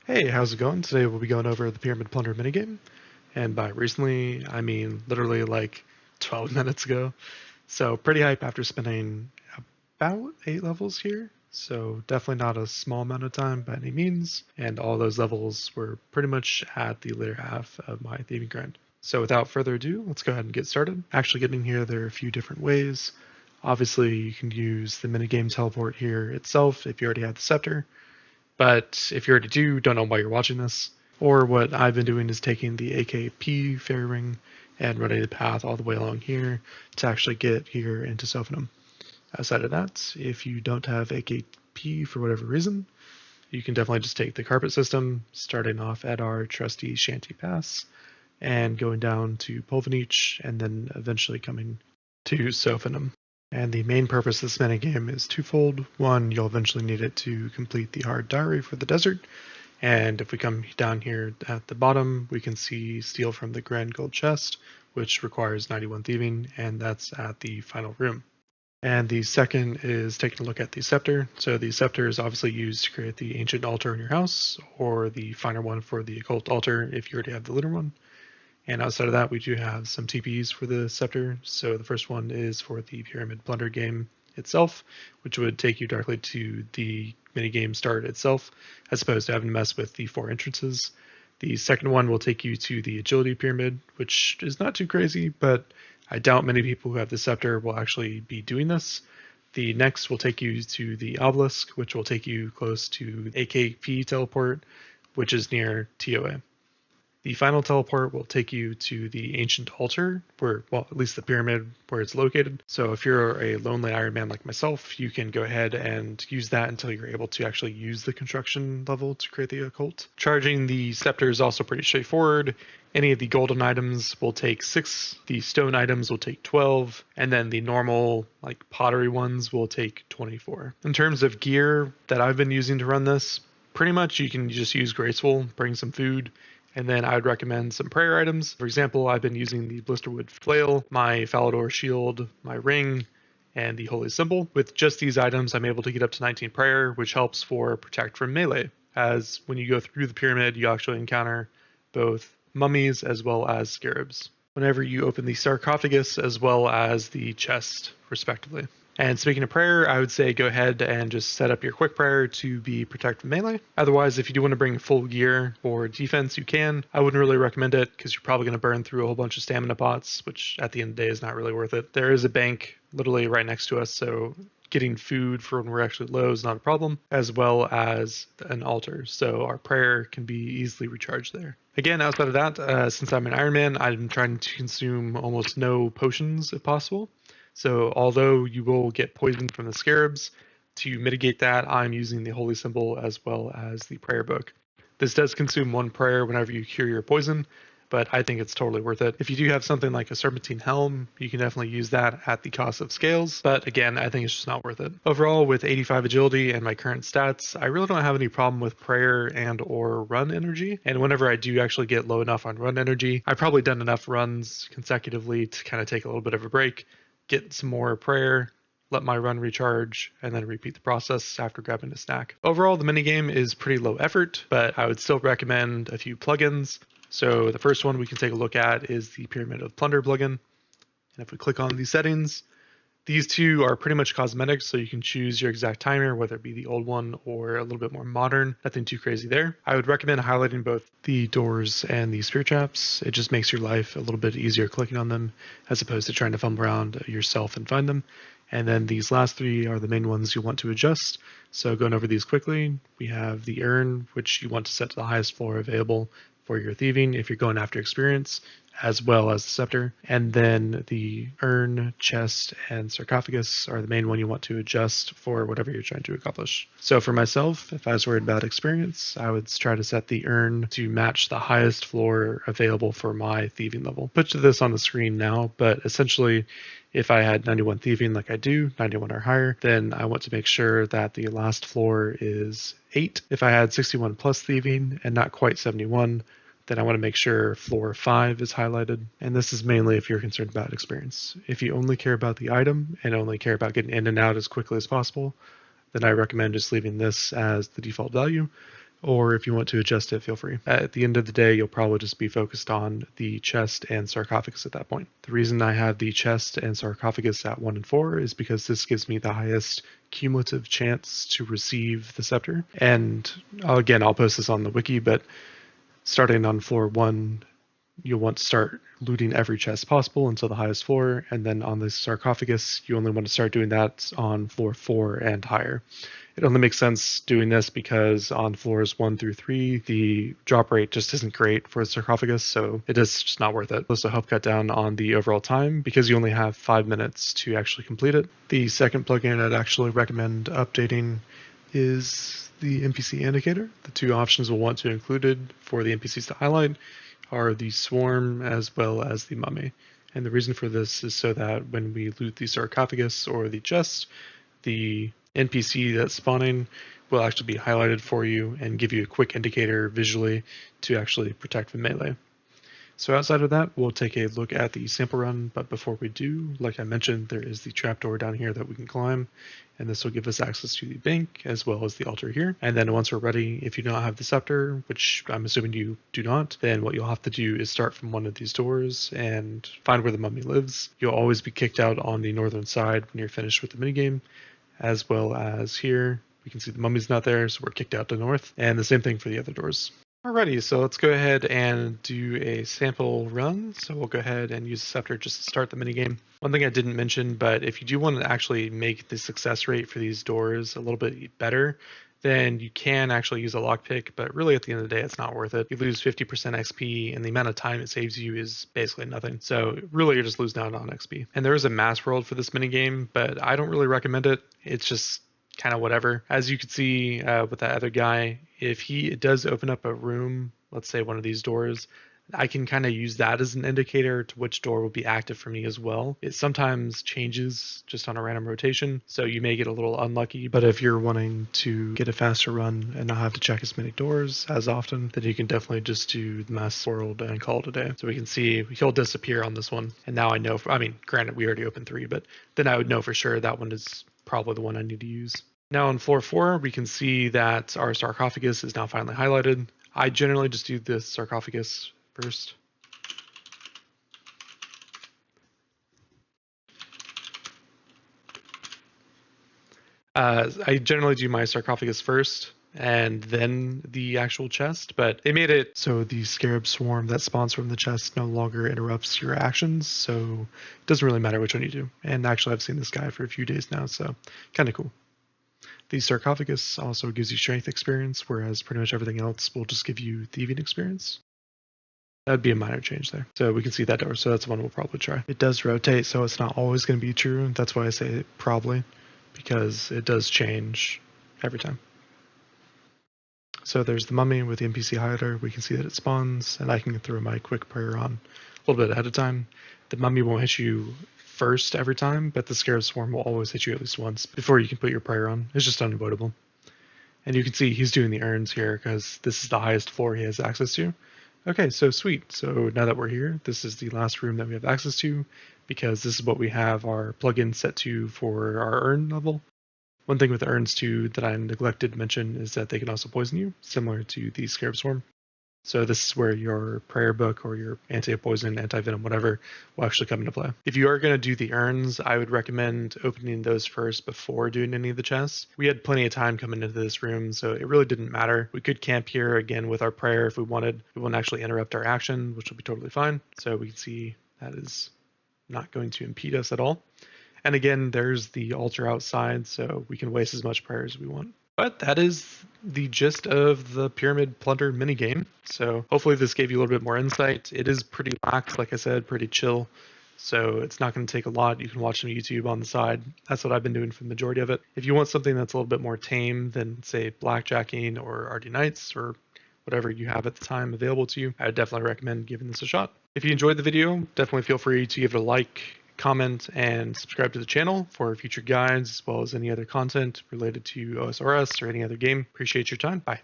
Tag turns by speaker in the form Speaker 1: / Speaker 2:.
Speaker 1: Hey, how's it going? Today we'll be going over the Pyramid Plunder minigame. And by recently, I mean literally like 12 minutes ago. So pretty hype after spending about 8 levels here. So definitely not a small amount of time by any means. And all those levels were pretty much at the later half of my thieving grind. So without further ado, let's go ahead and get started. Actually getting here, there are a few different ways. Obviously, you can use the minigame teleport here itself if you already have the scepter. But if you already don't know why you're watching this, or what I've been doing is taking the AKP fairy ring and running the path all the way along here to actually get here into Sophanum. Outside of that, if you don't have AKP for whatever reason, you can definitely just take the carpet system, starting off at our trusty Shanty Pass and going down to Polvanich and then eventually coming to Sophanum. And the main purpose of this minigame is twofold. One, you'll eventually need it to complete the hard diary for the desert. And if we come down here at the bottom, we can see steal from the grand gold chest, which requires 91 thieving, and that's at the final room. And the second is taking a look at the scepter. So the scepter is obviously used to create the ancient altar in your house, or the finer one for the occult altar if you already have the lunar one. And outside of that, we do have some TPs for the scepter. So the first one is for the Pyramid Plunder game itself, which would take you directly to the minigame start itself, as opposed to having to mess with the 4 entrances. The second one will take you to the Agility Pyramid, which is not too crazy, but I doubt many people who have the scepter will actually be doing this. The next will take you to the Obelisk, which will take you close to AKP teleport, which is near TOA. The final teleport will take you to the ancient altar, where, well, at least the pyramid where it's located. So if you're a lonely Iron Man like myself, you can go ahead and use that until you're able to actually use the construction level to create the occult. Charging the scepter is also pretty straightforward. Any of the golden items will take 6, the stone items will take 12, and then the normal, like pottery ones, will take 24. In terms of gear that I've been using to run this, pretty much you can just use Graceful, bring some food, and then I would recommend some prayer items. For example, I've been using the Blisterwood Flail, my Falador Shield, my ring, and the Holy Symbol. With just these items, I'm able to get up to 19 prayer, which helps for protect from melee, as when you go through the pyramid, you actually encounter both mummies as well as scarabs whenever you open the sarcophagus as well as the chest, respectively. And speaking of prayer, I would say go ahead and just set up your quick prayer to be protect from melee. Otherwise, if you do want to bring full gear for defense, you can. I wouldn't really recommend it because you're probably going to burn through a whole bunch of stamina pots, which at the end of the day is not really worth it. There is a bank literally right next to us, so getting food for when we're actually low is not a problem, as well as an altar. So our prayer can be easily recharged there. Again, outside of that, since I'm an Iron Man, I'm trying to consume almost no potions if possible. So although you will get poisoned from the scarabs, to mitigate that, I'm using the Holy Symbol as well as the Prayer Book. This does consume 1 prayer whenever you cure your poison, but I think it's totally worth it. If you do have something like a Serpentine Helm, you can definitely use that at the cost of scales, but again, I think it's just not worth it. Overall, with 85 agility and my current stats, I really don't have any problem with prayer and or run energy, and whenever I do actually get low enough on run energy, I've probably done enough runs consecutively to kind of take a little bit of a break, get some more prayer, let my run recharge, and then repeat the process after grabbing a snack. Overall, the minigame is pretty low effort, but I would still recommend a few plugins. So the first one we can take a look at is the Pyramid of Plunder plugin. And if we click on these settings, these two are pretty much cosmetic, so you can choose your exact timer, whether it be the old one or a little bit more modern. Nothing too crazy there. I would recommend highlighting both the doors and the spear traps. It just makes your life a little bit easier clicking on them, as opposed to trying to fumble around yourself and find them. And then these last 3 are the main ones you want to adjust. So going over these quickly, we have the urn, which you want to set to the highest floor available for your thieving if you're going after experience, as well as the scepter. And then the urn, chest, and sarcophagus are the main one you want to adjust for whatever you're trying to accomplish. So for myself, if I was worried about experience, I would try to set the urn to match the highest floor available for my thieving level. Put this on the screen now, but essentially, if I had 91 thieving like I do, 91 or higher, then I want to make sure that the last floor is 8. If I had 61 plus thieving and not quite 71, then I want to make sure floor 5 is highlighted. And this is mainly if you're concerned about experience. If you only care about the item and only care about getting in and out as quickly as possible, then I recommend just leaving this as the default value. or if you want to adjust it, feel free. At the end of the day, you'll probably just be focused on the chest and sarcophagus at that point. The reason I have the chest and sarcophagus at 1 and 4 is because this gives me the highest cumulative chance to receive the scepter. And again, I'll post this on the wiki, but starting on floor 1, you'll want to start looting every chest possible until the highest floor, and then on the sarcophagus, you only want to start doing that on floor 4 and higher. It only makes sense doing this because on floors 1 through 3, the drop rate just isn't great for the sarcophagus, so it is just not worth it. This will help cut down on the overall time because you only have 5 minutes to actually complete it. The second plugin I'd actually recommend updating is the NPC indicator. The two options we'll want to included for the NPCs to highlight are the swarm as well as the mummy. And the reason for this is so that when we loot the sarcophagus or the chest, the NPC that's spawning will actually be highlighted for you and give you a quick indicator visually to actually protect from melee. So outside of that, we'll take a look at the sample run, but before we do, like I mentioned, there is the trapdoor down here that we can climb, and this will give us access to the bank as well as the altar here. And then once we're ready, if you do not have the scepter, which I'm assuming you do not, then what you'll have to do is start from one of these doors and find where the mummy lives. You'll always be kicked out on the northern side when you're finished with the minigame, as well as here. We can see the mummy's not there, so we're kicked out to north, and the same thing for the other doors. Alrighty, so let's go ahead and do a sample run. So we'll go ahead and use the scepter just to start the minigame. One thing I didn't mention, but if you do want to actually make the success rate for these doors a little bit better, then you can actually use a lockpick, but really at the end of the day, it's not worth it. You lose 50% XP, and the amount of time it saves you is basically nothing. So really, you're just losing out on XP. And there is a mass world for this minigame, but I don't really recommend it. It's just kind of whatever. As you can see with that other guy, if it does open up a room, let's say one of these doors, I can kind of use that as an indicator to which door will be active for me as well. It sometimes changes just on a random rotation, so you may get a little unlucky, but if you're wanting to get a faster run and not have to check as many doors as often, then you can definitely just do the mass world and call it a day. So we can see he'll disappear on this one, and now I know, granted we already opened 3, but then I would know for sure that one is probably the one I need to use. Now on floor 4, we can see that our sarcophagus is now finally highlighted. I generally just do the sarcophagus first. I generally do my sarcophagus first and then the actual chest, but they made it so the scarab swarm that spawns from the chest no longer interrupts your actions, so it doesn't really matter which one you do. And actually I've seen this guy for a few days now, so kind of cool. The sarcophagus also gives you strength experience, whereas pretty much everything else will just give you thieving experience. That'd be a minor change there. So we can see that door, so that's one we'll probably try. It does rotate, so it's not always going to be true. That's why I say probably, because it does change every time. So there's the mummy with the NPC hider. We can see that it spawns, and I can throw my quick prayer on a little bit ahead of time. The mummy won't hit you first every time, but the scarab swarm will always hit you at least once before you can put your prayer on. It's just unavoidable. And you can see he's doing the urns here because this is the highest floor he has access to. Okay, so sweet. So now that we're here, this is the last room that we have access to because this is what we have our plugin set to for our urn level. One thing with the urns too that I neglected to mention is that they can also poison you, similar to the scarab swarm. So this is where your prayer book or your anti-poison, anti-venom, whatever, will actually come into play. If you are going to do the urns, I would recommend opening those first before doing any of the chests. We had plenty of time coming into this room, so it really didn't matter. We could camp here again with our prayer if we wanted. We won't actually interrupt our action, which will be totally fine. So we can see that is not going to impede us at all. And again, there's the altar outside, so we can waste as much prayer as we want. But that is the gist of the Pyramid Plunder minigame. So hopefully this gave you a little bit more insight. It is pretty lax, like I said, pretty chill. So it's not going to take a lot. You can watch some YouTube on the side. That's what I've been doing for the majority of it. If you want something that's a little bit more tame than, say, blackjacking or RD Knights or whatever you have at the time available to you, I would definitely recommend giving this a shot. If you enjoyed the video, definitely feel free to give it a like, comment, and subscribe to the channel for future guides as well as any other content related to OSRS or any other game. Appreciate your time. Bye.